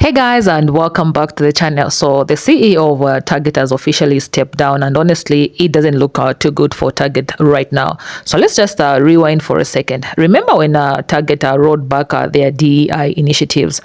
Hey guys, and welcome back to the channel. So the CEO of Target has officially stepped down, and honestly, it doesn't look too good for Target right now. So let's just rewind for a second. Remember when Target rolled back their DEI initiatives?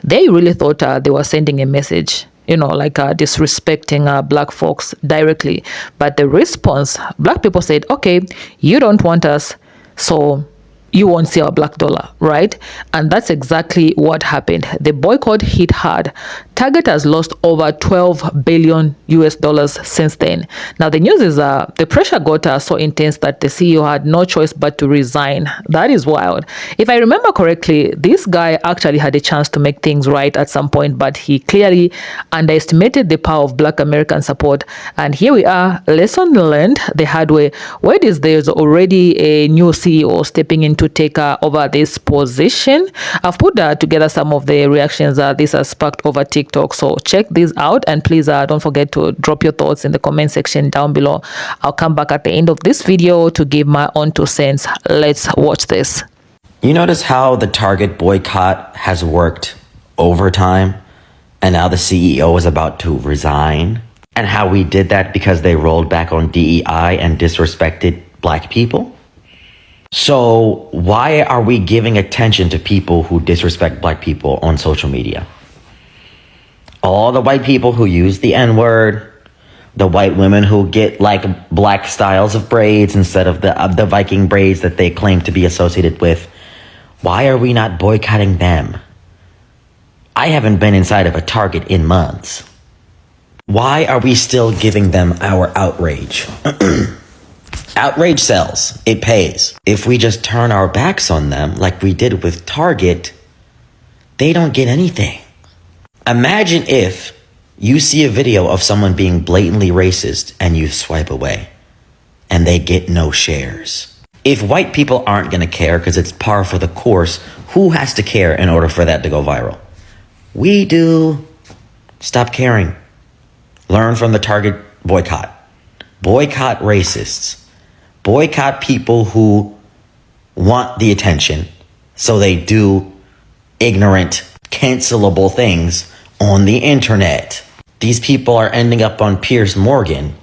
They really thought they were sending a message, like disrespecting black folks directly. But the response, black people said, okay, you don't want us, so you won't see our black dollar, right? And that's exactly what happened. The boycott hit hard. Target has lost over 12 billion US dollars since then. Now the news is the pressure got so intense that the CEO had no choice but to resign. That is wild. If I remember correctly, this guy actually had a chance to make things right at some point, but he clearly underestimated the power of black American support. And here we are, lesson learned the hard way. Where there's already a new CEO stepping in to take over this position. I've put together some of the reactions this has sparked over TikTok, so check these out, and please don't forget to drop your thoughts in the comment section down below. I'll come back at the end of this video to give my own 2 cents. Let's watch this. You notice how the Target boycott has worked overtime, and now the CEO is about to resign, and how we did that because they rolled back on DEI and disrespected black people? So why are we giving attention to people who disrespect black people on social media? All the white people who use the N-word, the white women who get like black styles of braids instead of the Viking braids that they claim to be associated with. Why are we not boycotting them? I haven't been inside of a Target in months. Why are we still giving them our outrage? Outrage sells. It pays. If we just turn our backs on them like we did with Target, they don't get anything. Imagine if you see a video of someone being blatantly racist and you swipe away and they get no shares. If white people aren't going to care because it's par for the course, who has to care in order for that to go viral? We do. Stop caring. Learn from the Target boycott. Boycott racists. Boycott people who want the attention, so they do ignorant, cancelable things on the internet. These people are ending up on Piers Morgan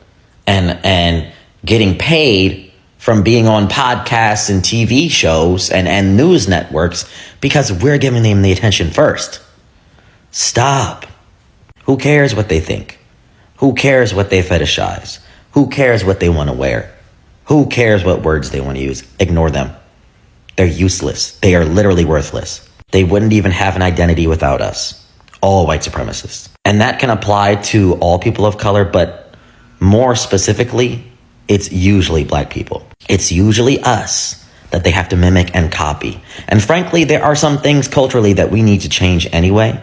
and getting paid from being on podcasts and TV shows and news networks because we're giving them the attention first. Stop. Who cares what they think? Who cares what they fetishize? Who cares what they want to wear? Who cares what words they want to use? Ignore them. They're useless. They are literally worthless. They wouldn't even have an identity without us. All white supremacists. And that can apply to all people of color, but more specifically, it's usually black people. It's usually us that they have to mimic and copy. And frankly, there are some things culturally that we need to change anyway.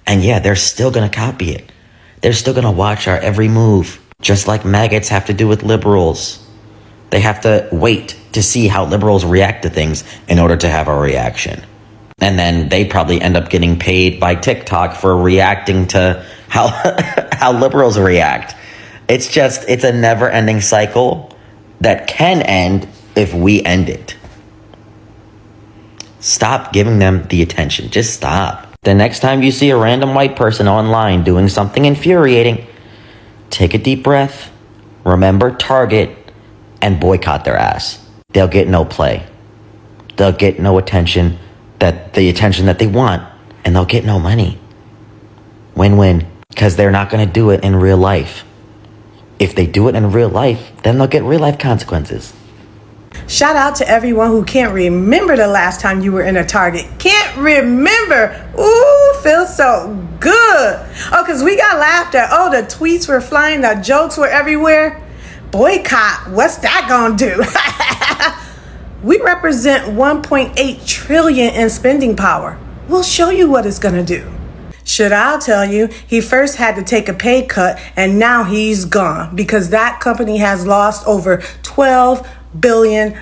And yeah, they're still going to copy it. They're still going to watch our every move, just like maggots have to do with liberals. They have to wait to see how liberals react to things in order to have a reaction. And then they probably end up getting paid by TikTok for reacting to how liberals react. It's a never-ending cycle that can end if we end it. Stop giving them the attention. Just stop. The next time you see a random white person online doing something infuriating, take a deep breath, remember Target, and boycott their ass. They'll get no play. They'll get no attention, the attention that they want, and they'll get no money. Win-win, because they're not going to do it in real life. If they do it in real life, then they'll get real life consequences. Shout out to everyone who can't remember the last time you were in a Target. Can't remember. Ooh, feels so good. Oh, because we got laughed at. Oh, the tweets were flying. The jokes were everywhere. Boycott. What's that gonna do? We represent 1.8 trillion in spending power. We'll show you what it's gonna do. Should I tell you, he first had to take a pay cut and now he's gone because that company has lost over $12 billion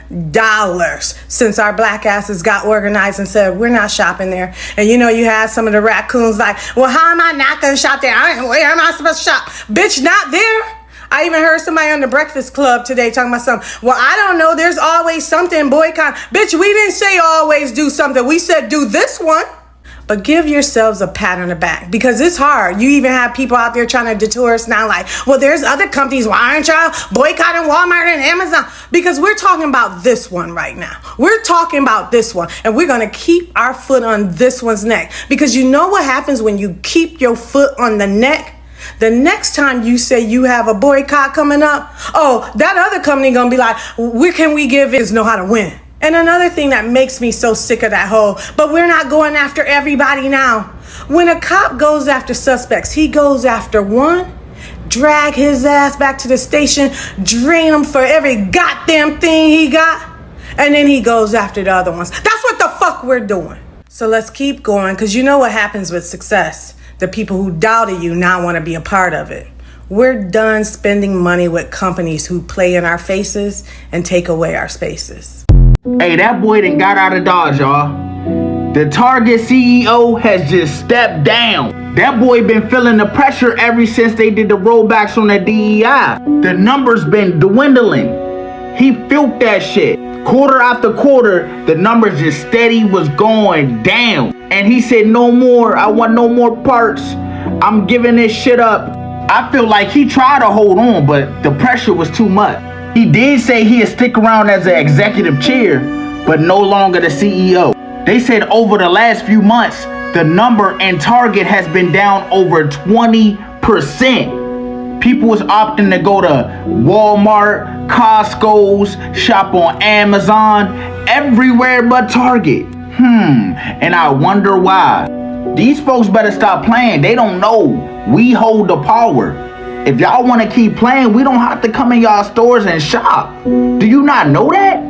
since our black asses got organized and said, we're not shopping there. And you had some of the raccoons like, well, how am I not gonna shop there? Where am I supposed to shop? Bitch, not there. I even heard somebody on the Breakfast Club today talking about something. Well, I don't know. There's always something boycott. Bitch, we didn't say always do something. We said do this one. But give yourselves a pat on the back, because it's hard. You even have people out there trying to detour us now like, well, there's other companies. Why aren't y'all boycotting Walmart and Amazon? Because we're talking about this one right now. We're talking about this one, and we're going to keep our foot on this one's neck. Because you know what happens when you keep your foot on the neck? The next time you say you have a boycott coming up, oh, that other company going to be like, where can we give is know how to win. And another thing that makes me so sick of that whole, but we're not going after everybody now. When a cop goes after suspects, he goes after one, drag his ass back to the station, drain him for every goddamn thing he got, and then he goes after the other ones. That's what the fuck we're doing. So let's keep going, because you know what happens with success. The people who doubted you now want to be a part of it. We're done spending money with companies who play in our faces and take away our spaces. Hey, that boy done got out of Dodge, y'all. The Target CEO has just stepped down. That boy been feeling the pressure ever since they did the rollbacks on the DEI. The numbers been dwindling. He felt that shit. Quarter after quarter, the numbers just steady was going down. And he said, no more. I want no more parts. I'm giving this shit up. I feel like he tried to hold on, but the pressure was too much. He did say he'd stick around as an executive chair, but no longer the CEO. They said over the last few months, the number in Target has been down over 20%. People was opting to go to Walmart, Costco's, shop on Amazon, everywhere but Target. And I wonder why. These folks better stop playing. They don't know we hold the power. If y'all want to keep playing, we don't have to come in y'all stores and shop. Do you not know that?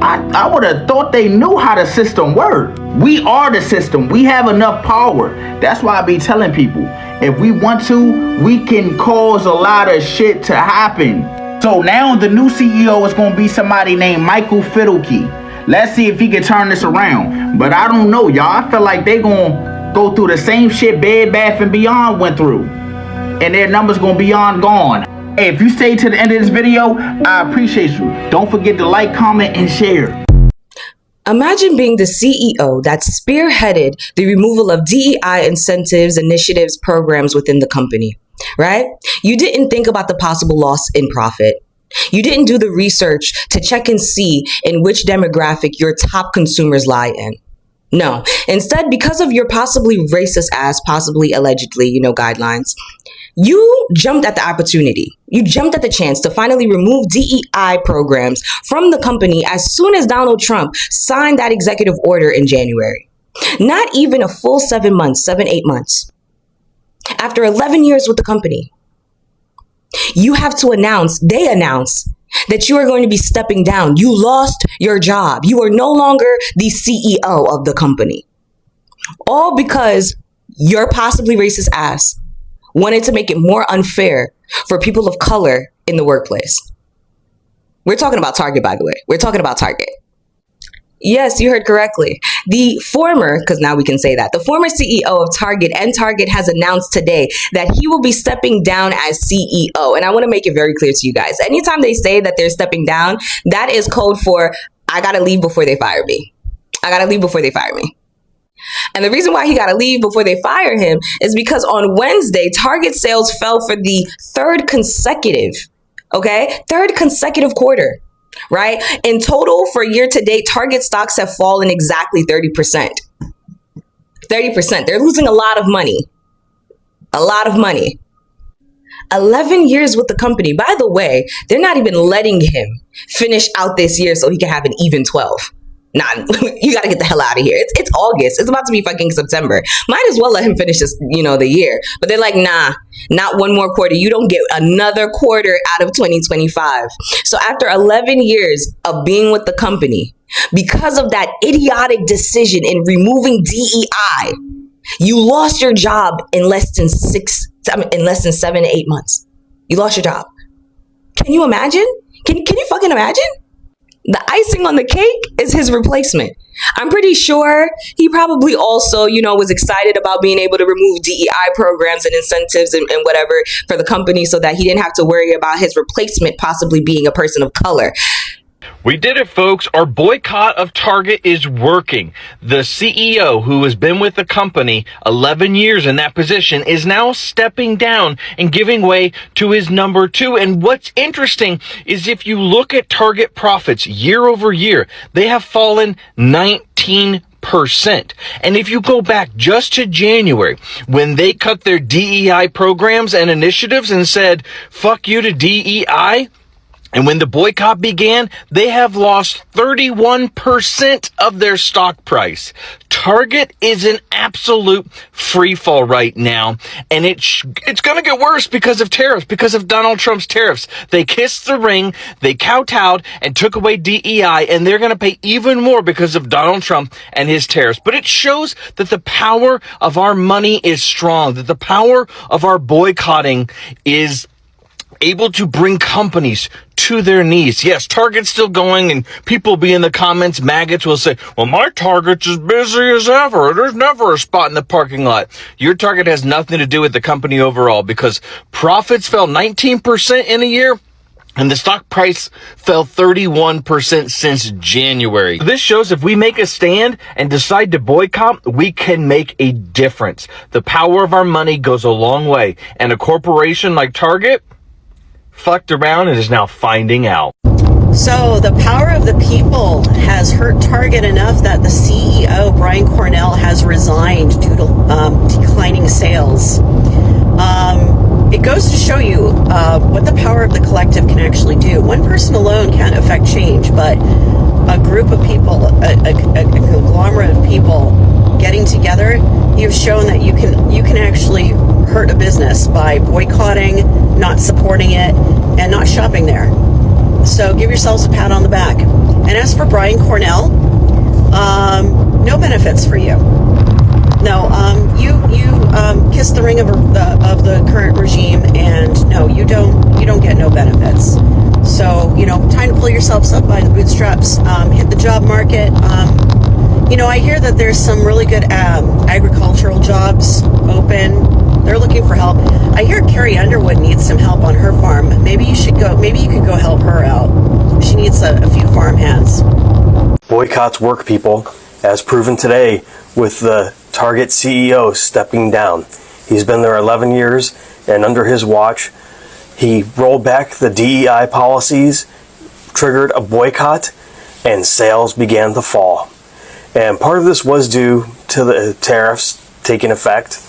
I would have thought they knew how the system worked. We are the system. We have enough power. That's why I be telling people, if we want to, we can cause a lot of shit to happen. So now the new CEO is going to be somebody named Michael Fidelke. Let's see if he can turn this around. But I don't know, y'all. I feel like they going to go through the same shit Bed Bath & Beyond went through. And their numbers going to be gone. Hey, if you stay to the end of this video, I appreciate you. Don't forget to like, comment, and share. Imagine being the CEO that spearheaded the removal of DEI incentives, initiatives, programs within the company, right? You didn't think about the possible loss in profit. You didn't do the research to check and see in which demographic your top consumers lie in. No, instead, because of your possibly racist ass, possibly allegedly, guidelines, you jumped at the opportunity. You jumped at the chance to finally remove DEI programs from the company as soon as Donald Trump signed that executive order in January. Not even a full 8 months. After 11 years with the company, you have to they announce that you are going to be stepping down. You lost your job. You are no longer the CEO of the company. All because your possibly racist ass wanted to make it more unfair for people of color in the workplace. We're talking about Target, by the way. We're talking about Target. Yes, you heard correctly. The former, because now we can say that, the former CEO of Target has announced today that he will be stepping down as CEO. And I want to make it very clear to you guys. Anytime they say that they're stepping down, that is code for, I got to leave before they fire me. I got to leave before they fire me. And the reason why he got to leave before they fire him is because on Wednesday, Target sales fell for the third consecutive quarter, right? In total, for year to date, Target stocks have fallen exactly 30%. 30%. They're losing a lot of money. 11 years with the company. By the way, they're not even letting him finish out this year so he can have an even 12. Nah, you got to get the hell out of here. It's August. It's about to be fucking September. Might as well let him finish this, the year. But they're like, nah, not one more quarter. You don't get another quarter out of 2025. So after 11 years of being with the company, because of that idiotic decision in removing DEI, you lost your job in less than 7 to 8 months. You lost your job. Can you imagine? Can you fucking imagine? The icing on the cake is his replacement. I'm pretty sure he probably also, was excited about being able to remove DEI programs and incentives and whatever for the company so that he didn't have to worry about his replacement possibly being a person of color. We did it, folks. Our boycott of Target is working. The CEO, who has been with the company 11 years in that position, is now stepping down and giving way to his number two. And what's interesting is if you look at Target profits year over year, they have fallen 19%. And if you go back just to January, when they cut their DEI programs and initiatives and said, fuck you to DEI, and when the boycott began, they have lost 31% of their stock price. Target is an absolute free fall right now, and it's going to get worse because of tariffs, because of Donald Trump's tariffs. They kissed the ring, they kowtowed and took away DEI, and they're going to pay even more because of Donald Trump and his tariffs. But it shows that the power of our money is strong, that the power of our boycotting is able to bring companies to their knees. Yes, Target's still going, and people will be in the comments, maggots will say, well, my Target's as busy as ever. There's never a spot in the parking lot. Your Target has nothing to do with the company overall, because profits fell 19% in a year, and the stock price fell 31% since January. This shows if we make a stand and decide to boycott, we can make a difference. The power of our money goes a long way, and a corporation like Target fucked around and is now finding out. So the power of the people has hurt Target enough that the CEO, Brian Cornell, has resigned due to declining sales. It goes to show you what the power of the collective can actually do. One person alone can't affect change, but a group of people, a conglomerate of people getting together, you've shown that you can actually hurt a business by boycotting, not supporting it, and not shopping there. So give yourselves a pat on the back. And as for Brian Cornell, no benefits for you. No, you kissed the ring of the current regime, and no, you don't get no benefits. So time to pull yourselves up by the bootstraps. Hit the job market. I hear that there's some really good agricultural jobs open. They're looking for help. I hear Carrie Underwood needs some help on her farm. Maybe you could go help her out. She needs a few farm hands. Boycotts work, people, as proven today with the Target CEO stepping down. He's been there 11 years, and under his watch, he rolled back the DEI policies, triggered a boycott, and sales began to fall. And part of this was due to the tariffs taking effect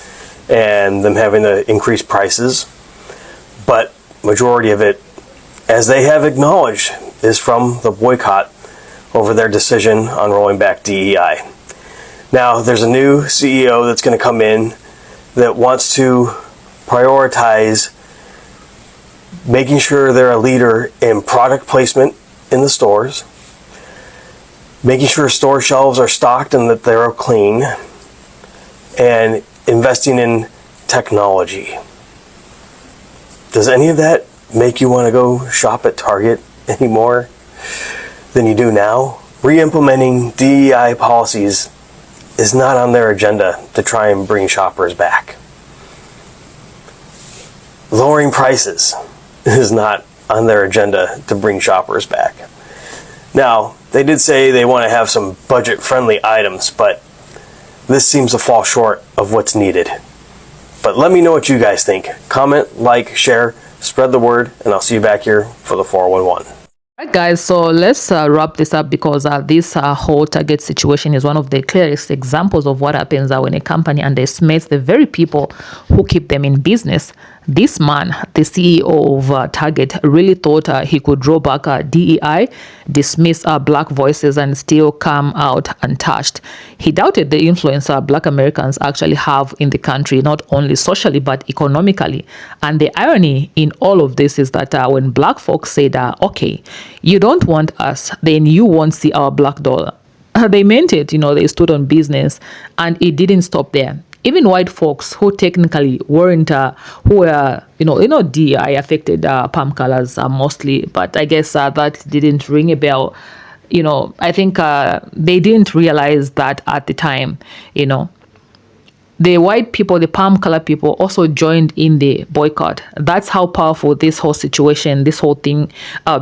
and them having to increase prices. But majority of it, as they have acknowledged, is from the boycott over their decision on rolling back DEI. Now, there's a new CEO that's going to come in that wants to prioritize making sure they're a leader in product placement in the stores, making sure store shelves are stocked and that they're clean, and investing in technology. Does any of that make you want to go shop at Target any more than you do now? Re-implementing DEI policies is not on their agenda to try and bring shoppers back. Lowering prices is not on their agenda to bring shoppers back. Now, they did say they want to have some budget-friendly items, but this seems to fall short of what's needed. But let me know what you guys think. Comment, like, share, spread the word, and I'll see you back here for the 411. Right, guys, so let's wrap this up, because this whole Target situation is one of the clearest examples of what happens when a company underestimates the very people who keep them in business. This man, the CEO of Target, really thought he could roll back DEI, dismiss black voices, and still come out untouched. He doubted the influence black Americans actually have in the country, not only socially but economically. And the irony in all of this is that when black folks said, okay, you don't want us, then you won't see our black dollar. They meant it, they stood on business, and it didn't stop there. Even white folks who technically weren't, who were, DEI affected palm colors mostly, but I guess that didn't ring a bell. I think they didn't realize that at the time, the white people, the palm color people, also joined in the boycott. That's how powerful this whole situation, this whole thing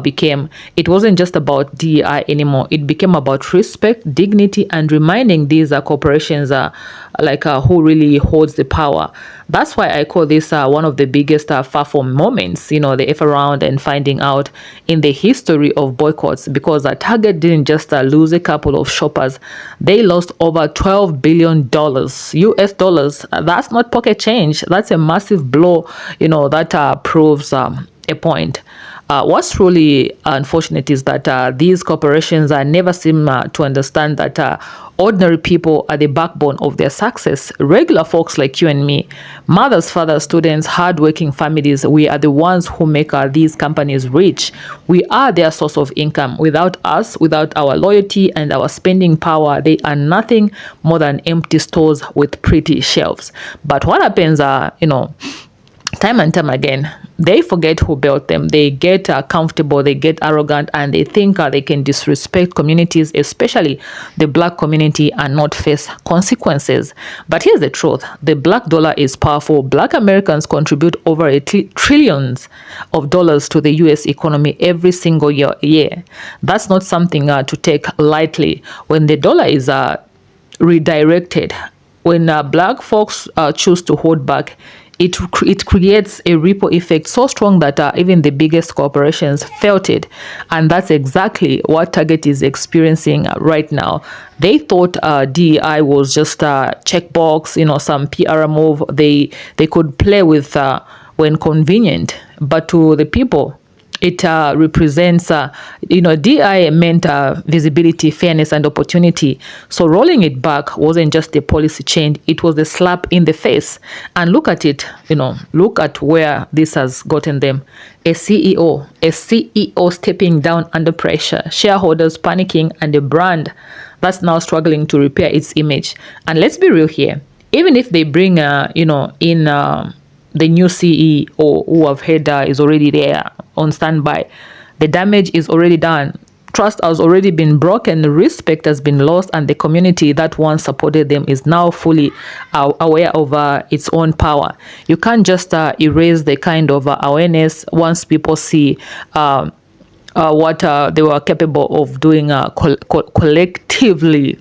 became. It wasn't just about DEI anymore. It became about respect, dignity, and reminding these corporations who really holds the power. That's why I call this one of the biggest far-from moments, the F around and finding out in the history of boycotts, because Target didn't just lose a couple of shoppers. They lost over $12 billion US dollars. That's not pocket change. That's a massive blow, that proves a point. What's really unfortunate is that these corporations never seem to understand that ordinary people are the backbone of their success. Regular folks like you and me, mothers, fathers, students, hardworking families, we are the ones who make these companies rich. We are their source of income. Without us, without our loyalty and our spending power, they are nothing more than empty stores with pretty shelves. But what happens, time and time again, they forget who built them. They get comfortable, they get arrogant, and they think they can disrespect communities, especially the black community, and not face consequences. But here's the truth. The black dollar is powerful. Black Americans contribute over trillions of dollars to the US economy every single year. That's not something to take lightly. When the dollar is redirected, when black folks choose to hold back, it creates a ripple effect so strong that even the biggest corporations felt it. And that's exactly what Target is experiencing right now. They thought DEI was just a checkbox, some PR move they could play with when convenient. But to the people, it represents, DI meant visibility, fairness, and opportunity. So rolling it back wasn't just a policy change, it was a slap in the face. And look at it, look at where this has gotten them. A CEO stepping down under pressure, shareholders panicking, and a brand that's now struggling to repair its image. And let's be real here, even if they bring, the new CEO who I've heard is already there on standby, the damage is already done. Trust has already been broken, respect has been lost, and the community that once supported them is now fully aware of its own power. You can't just erase the kind of awareness once people see what they were capable of doing collectively.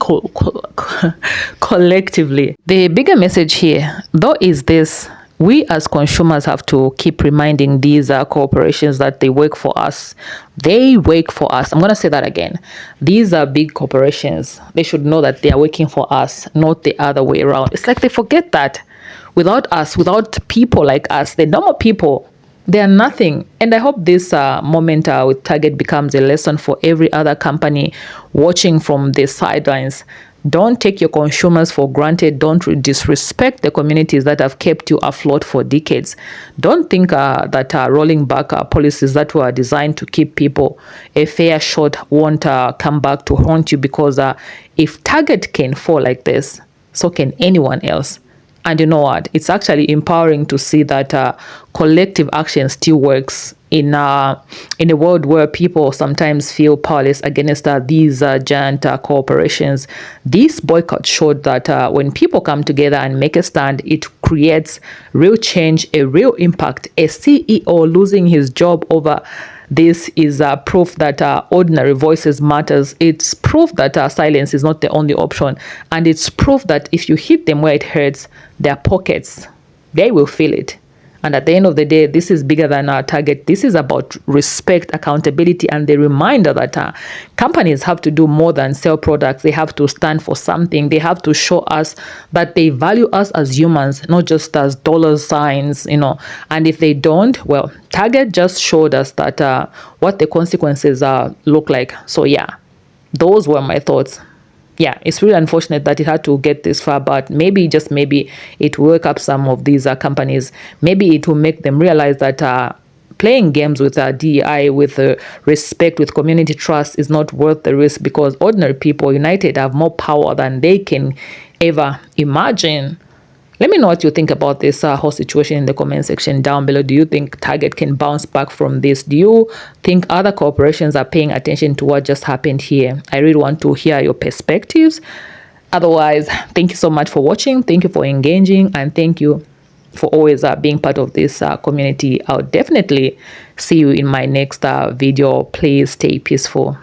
Collectively. The bigger message here, though, is this. We as consumers have to keep reminding these corporations that they work for us. They work for us. I'm going to say that again. These are big corporations. They should know that they are working for us, not the other way around. It's like they forget that without us, without people like us, the normal people, they are nothing. And I hope this moment with Target becomes a lesson for every other company watching from the sidelines. Don't take your consumers for granted. Don't disrespect the communities that have kept you afloat for decades. Don't think that rolling back policies that were designed to keep people a fair shot won't come back to haunt you, because if Target can fall like this, so can anyone else. And you know what? It's actually empowering to see that collective action still works in a world where people sometimes feel powerless against these giant corporations. This boycott showed that when people come together and make a stand, it creates real change, a real impact. A CEO losing his job over this is proof that ordinary voices matters. It's proof that silence is not the only option. And it's proof that if you hit them where it hurts, their pockets, they will feel it. And at the end of the day, this is bigger than our Target. This is about respect, accountability, and the reminder that companies have to do more than sell products. They have to stand for something. They have to show us that they value us as humans, not just as dollar signs, And if they don't, well, Target just showed us that what the consequences look like. So yeah, those were my thoughts. Yeah, it's really unfortunate that it had to get this far, but maybe, just maybe, it will wake up some of these companies. Maybe it will make them realize that playing games with DEI, with respect, with community trust is not worth the risk, because ordinary people united have more power than they can ever imagine. Let me know what you think about this whole situation in the comment section down below. Do you think Target can bounce back from this? Do you think other corporations are paying attention to what just happened here? I really want to hear your perspectives. Otherwise, thank you so much for watching. Thank you for engaging, and thank you for always being part of this community. I'll definitely see you in my next video. Please stay peaceful.